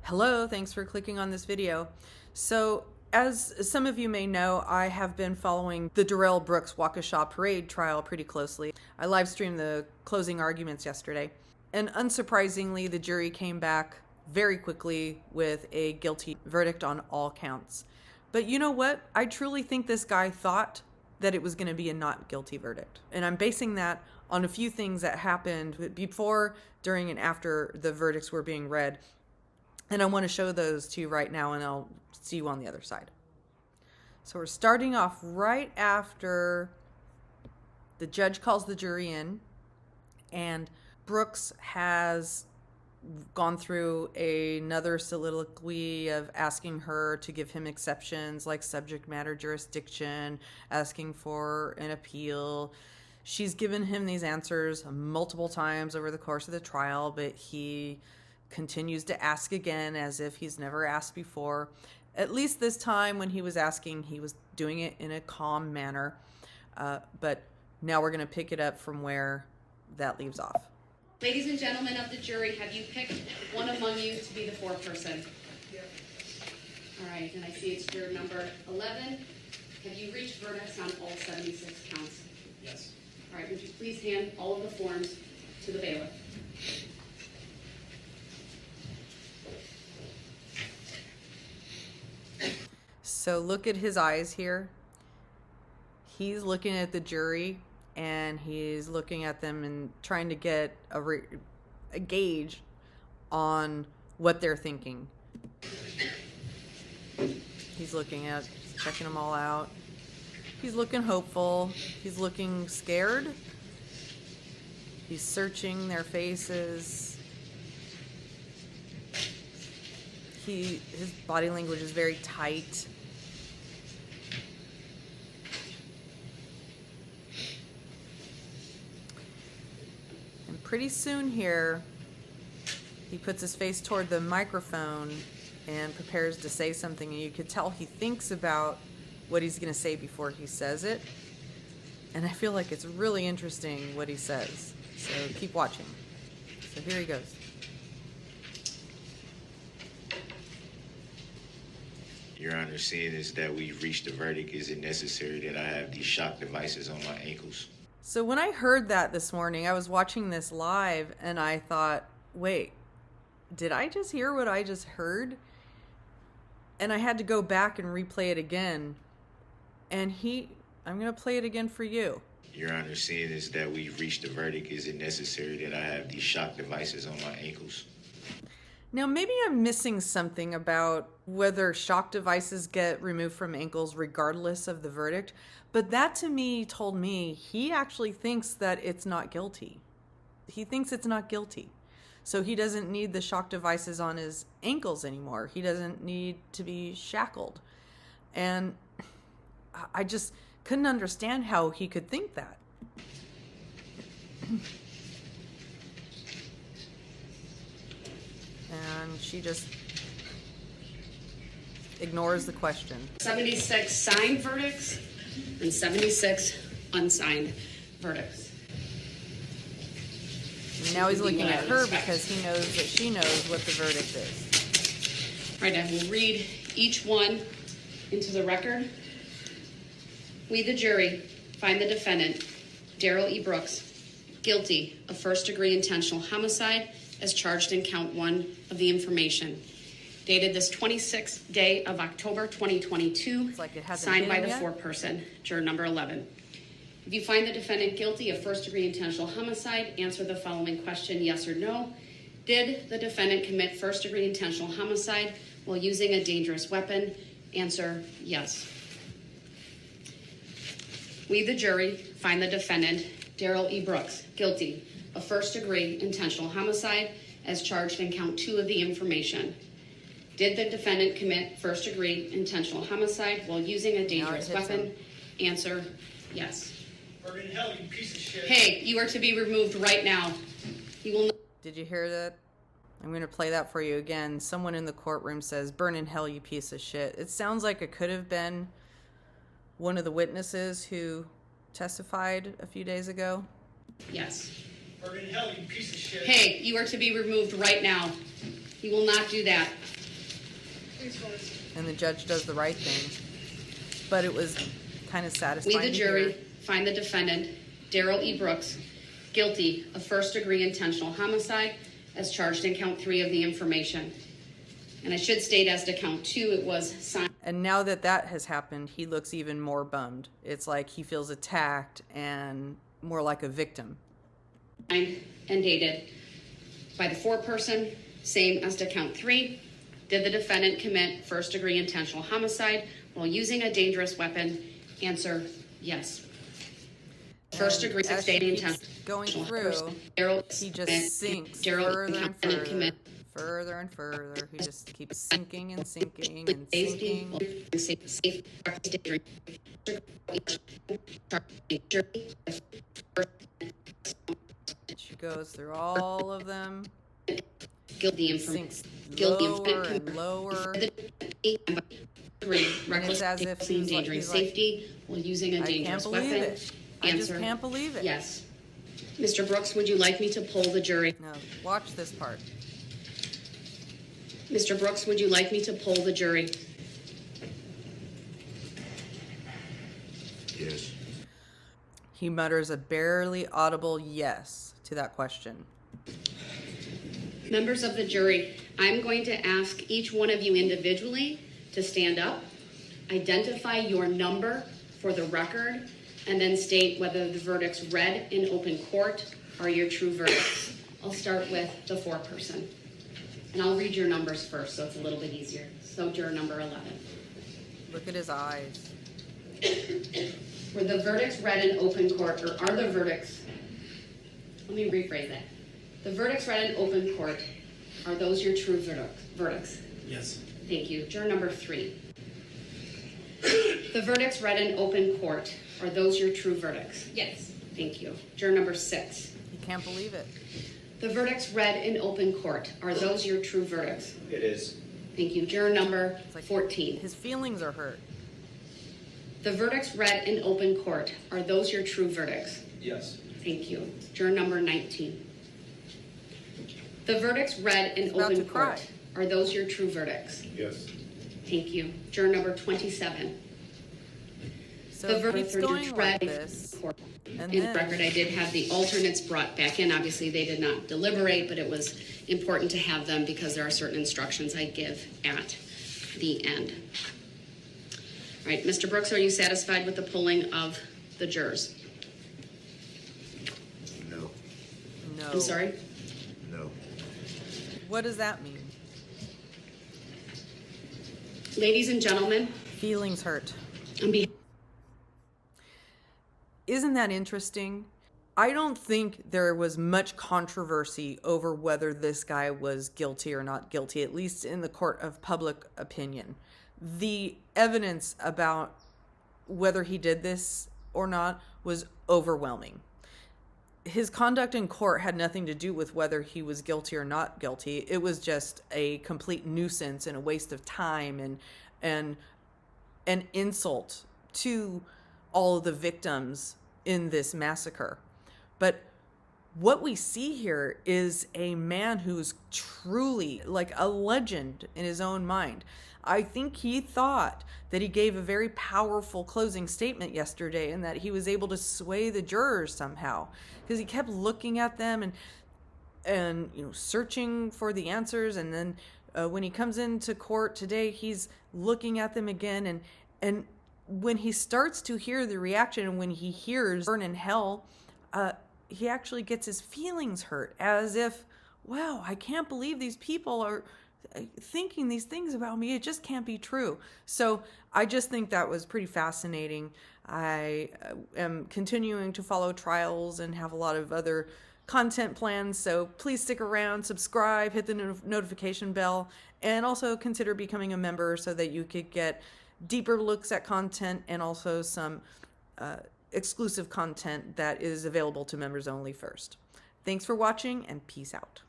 Hello, thanks for clicking on this video. So, as some of you may know, I have been following the Darrell Brooks Waukesha Parade trial pretty closely. I live streamed the closing arguments yesterday, and unsurprisingly, the jury came back very quickly with a guilty verdict on all counts. But you know what? I truly think this guy thought that it was going to be a not guilty verdict. And I'm basing that on a few things that happened before, during, and after the verdicts were being read. And I want to show those to you right now, and I'll see you on the other side. So we're starting off right after the judge calls the jury in, and Brooks has gone through another soliloquy of asking her to give him exceptions like subject matter jurisdiction, asking for an appeal. She's given him these answers multiple times over the course of the trial, but he continues to ask again as if he's never asked before. At least this time when he was asking, he was doing it in a calm manner. But now we're going to pick it up from where that leaves off. Ladies and gentlemen of the jury, have you picked one among you to be the foreperson? Yep. All right, and I see it's juror number 11. Have you reached verdicts on all 76 counts? Yes. All right, would you please hand all of the forms to the bailiff? So look at his eyes here. He's looking at the jury, and he's looking at them and trying to get a gauge on what they're thinking. He's checking them all out. He's looking hopeful. He's looking scared. He's searching their faces. His body language is very tight. And pretty soon here, he puts his face toward the microphone and prepares to say something, and you could tell he thinks about what he's going to say before he says it. And I feel like it's really interesting what he says. So keep watching. So here he goes. Your Honor, seeing is that we've reached a verdict, is it necessary that I have these shock devices on my ankles? So when I heard that this morning, I was watching this live and I thought, wait, did I just hear what I just heard? And I had to go back and replay it again. And I'm going to play it again for you. Your Honor, seeing is that we've reached a verdict, is it necessary that I have these shock devices on my ankles? Now, maybe I'm missing something about whether shock devices get removed from ankles regardless of the verdict, but that to me told me he actually thinks that it's not guilty. He thinks it's not guilty. So he doesn't need the shock devices on his ankles anymore. He doesn't need to be shackled. And I just couldn't understand how he could think that. And she just ignores the question. 76 signed verdicts and 76 unsigned verdicts. And now he's looking at her because he knows that she knows what the verdict is. All right, I will read each one into the record. We, the jury, find the defendant, Darrell E. Brooks, guilty of first-degree intentional homicide as charged in count 1 of the information, dated this 26th day of October 2022, signed by the foreperson, juror number 11. If you find the defendant guilty of first-degree intentional homicide, answer the following question, yes or no. Did the defendant commit first-degree intentional homicide while using a dangerous weapon? Answer, yes. We, the jury, find the defendant, Darrell E. Brooks, guilty of first-degree intentional homicide as charged in count 2 of the information. Did the defendant commit first-degree intentional homicide while using a dangerous weapon? Answer, yes. Burn in hell, you piece of shit. Hey, you are to be removed right now. You will not. Did you hear that? I'm going to play that for you again. Someone in the courtroom says, "Burn in hell, you piece of shit." It sounds like it could have been one of the witnesses who testified a few days ago. Yes. Burn in hell, you piece of shit. Hey, you are to be removed right now. You will not do that. And the judge does the right thing. But it was kind of We, satisfying the to jury, hear. find the defendant, Darrell E. Brooks, guilty of first-degree intentional homicide as charged in count 3 of the information. And I should state as to count 2, it was signed And now that that has happened, he looks even more bummed. It's like he feels attacked and more like a victim. and dated by the foreperson, same as to count 3. Did the defendant commit first-degree intentional homicide while using a dangerous weapon? Answer, yes. First-degree And as she sustaining keeps intentional going through, he just sinks further and further, further and further. He just keeps sinking and sinking and sinking. She goes through all of them, Guilty sinks guilty lower and lower. And reckless it's as if endangering he's like, safety while using a I can't dangerous believe weapon. it. I just Answer, can't believe it. yes. Mr. Brooks, would you like me to poll the jury? No, watch this part. Mr. Brooks, would you like me to poll the jury? Yes. He mutters a barely audible yes to that question. Members of the jury, I'm going to ask each one of you individually to stand up, identify your number for the record, and then state whether the verdicts read in open court are your true verdicts. I'll start with the foreperson. And I'll read your numbers first so it's a little bit easier. So juror number 11. Look at his eyes. Were the verdicts read in open court, or are the verdicts, let me rephrase that. The verdicts read in open court, are those your true verdicts? Yes. Thank you. Juror number 3. The verdicts read in open court, are those your true verdicts? Yes. Thank you. Juror number 6. He can't believe it. The verdicts read in open court, are those your true verdicts? It is. Thank you. Juror number It's like 14. his feelings are hurt. The verdicts read in open court, are those your true verdicts? Yes. Thank you. Juror number 19. The verdicts read in He's about open to cry. court, are those your true verdicts? Yes. Thank you. Juror number 27. So The it verdict keeps going like read in this. court. And In the then record, I did have the alternates brought back in. Obviously, they did not deliberate, but it was important to have them because there are certain instructions I give at the end. All right, Mr. Brooks, are you satisfied with the polling of the jurors? No. no. I'm sorry? No. What does that mean? Ladies and gentlemen, Feelings hurt. on behalf Isn't that interesting? I don't think there was much controversy over whether this guy was guilty or not guilty, at least in the court of public opinion. The evidence about whether he did this or not was overwhelming. His conduct in court had nothing to do with whether he was guilty or not guilty. It was just a complete nuisance and a waste of time and an insult to all of the victims in this massacre. But what we see here is a man who's truly like a legend in his own mind. I think he thought that he gave a very powerful closing statement yesterday and that he was able to sway the jurors somehow, because he kept looking at them and searching for the answers, and then when he comes into court today, he's looking at them again, and when he starts to hear the reaction, and when he hears burn in hell, he actually gets his feelings hurt, as if, wow, I can't believe these people are thinking these things about me. It just can't be true. So I just think that was pretty fascinating. I am continuing to follow trials and have a lot of other content plans, so please stick around, subscribe, hit the notification bell, and also consider becoming a member so that you could get deeper looks at content and also some exclusive content that is available to members only first. Thanks for watching, and peace out.